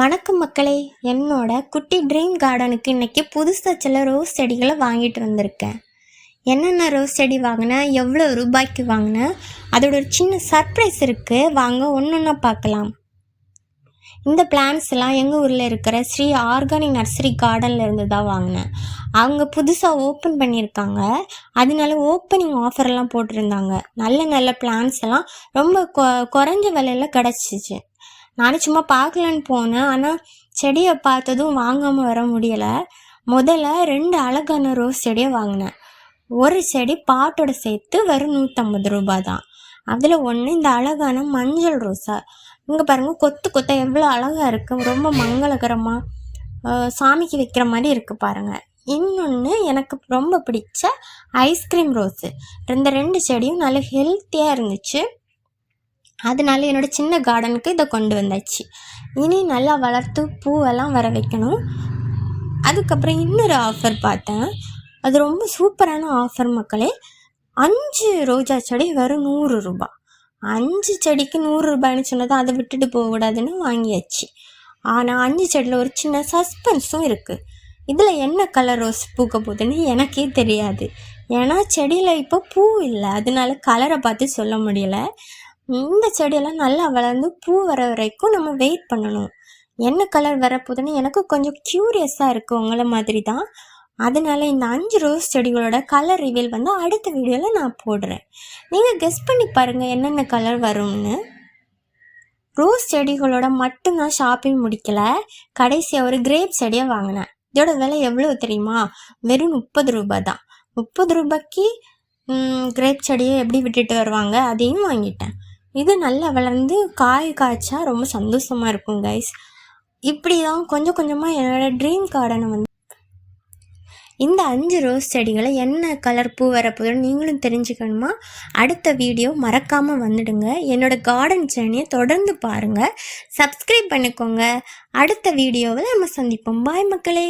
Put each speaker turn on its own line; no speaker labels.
வணக்கம் மக்களே, என்னோட குட்டி ட்ரீம் கார்டனுக்கு இன்றைக்கி புதுசாக சில ரோஸ் செடிகளை வாங்கிட்டு வந்திருக்கேன். என்னென்ன ரோஸ் செடி வாங்கினேன், எவ்வளோ ரூபாய்க்கு வாங்கினேன், அதோட ஒரு சின்ன சர்ப்ரைஸ் இருக்குது. வாங்க ஒன்று ஒன்றா பார்க்கலாம். இந்த பிளான்ஸ் எல்லாம் எங்கள் ஊரில் இருக்கிற ஸ்ரீ ஆர்கானிக் நர்சரி கார்டனில் இருந்து தான் வாங்கினேன். அவங்க புதுசாக ஓப்பன் பண்ணியிருக்காங்க, அதனால ஓப்பனிங் ஆஃபர்லாம் போட்டிருந்தாங்க. நல்ல நல்ல பிளான்ஸ் எல்லாம் ரொம்ப குறைஞ்ச விலையில் கிடச்சிச்சு. நானும் சும்மா பார்க்கலான்னு போனேன், ஆனால் செடியை பார்த்ததும் வாங்காமல் வர முடியலை. முதல்ல 2 அழகான ரோஸ் செடியை வாங்கினேன். ஒரு செடி பாட்டோட சேர்த்து வெறும் 150 ரூபா தான். அதில் ஒன்று இந்த அழகான மஞ்சள் ரோஸா. இங்கே பாருங்கள், கொத்து கொத்த எவ்வளோ அழகாக இருக்குது, ரொம்ப மங்களகரமாக சாமிக்கு வைக்கிற மாதிரி இருக்குது பாருங்கள். இன்னொன்று எனக்கு ரொம்ப பிடிச்ச ஐஸ்கிரீம் ரோஸு. இந்த 2 செடியும் நல்ல ஹெல்த்தியாக இருந்துச்சு. அதனால என்னோடய சின்ன கார்டனுக்கு இதை கொண்டு வந்தாச்சு. இனி நல்லா வளர்த்து பூவெல்லாம் வர வைக்கணும். அதுக்கப்புறம் இன்னொரு ஆஃபர் பார்த்தேன், அது ரொம்ப சூப்பரான ஆஃபர் மக்களே. 5 ரோஜா செடி வெறும் 100 ரூபா. 5 செடிக்கு 100 ரூபாய்னு சொன்னது அதை விட்டுட்டு போகக்கூடாதுன்னு வாங்கியாச்சு. ஆனால் 5 செடியில் ஒரு சின்ன சஸ்பென்ஸும் இருக்குது. இதில் என்ன கலர் ரோஸ் பூக்க போகுதுன்னு எனக்கே தெரியாது. ஏன்னா செடியில் இப்போ பூ இல்லை, அதனால கலரை பார்த்து சொல்ல முடியலை. இந்த செடியெல்லாம் நல்லா வளர்ந்து பூ வர வரைக்கும் நம்ம வெயிட் பண்ணணும். என்ன கலர் வரப்போகுதுன்னு எனக்கு கொஞ்சம் க்யூரியஸாக இருக்குது, உங்களை மாதிரி தான். அதனால இந்த 5 ரோஸ் செடிகளோட கலர் ரிவீல் வந்து அடுத்த வீடியோவில் நான் போடுறேன். நீங்கள் கெஸ் பண்ணி பாருங்கள் என்னென்ன கலர் வரும்னு. ரோஸ் செடிகளோட மட்டும்தான் ஷாப்பிங் முடிக்கலை, கடைசியாக ஒரு கிரேப் செடியை வாங்கினேன். இதோட விலை எவ்வளோ தெரியுமா? வெறும் 30 ரூபா தான். 30 ரூபாய்க்கு கிரேப் செடியை எப்படி விட்டுட்டு வருவாங்க, அதையும் வாங்கிட்டேன். இது நல்லா வளர்ந்து காய் காய்ச்சா ரொம்ப சந்தோஷமாக இருக்கும் கைஸ். இப்படி தான் கொஞ்சம் கொஞ்சமாக என்னோடய ட்ரீம் கார்டனை வந்து இந்த 5 ரோஸ் செடிகளை என்ன கலர் பூ வரப்போதுன்னு நீங்களும் தெரிஞ்சுக்கணுமா? அடுத்த வீடியோ மறக்காமல் வந்துடுங்க. என்னோடய கார்டன் ஜேர்னியை தொடர்ந்து பாருங்கள், சப்ஸ்கிரைப் பண்ணிக்கோங்க. அடுத்த வீடியோவில் நம்ம சந்திப்போம். பாய் மக்களே.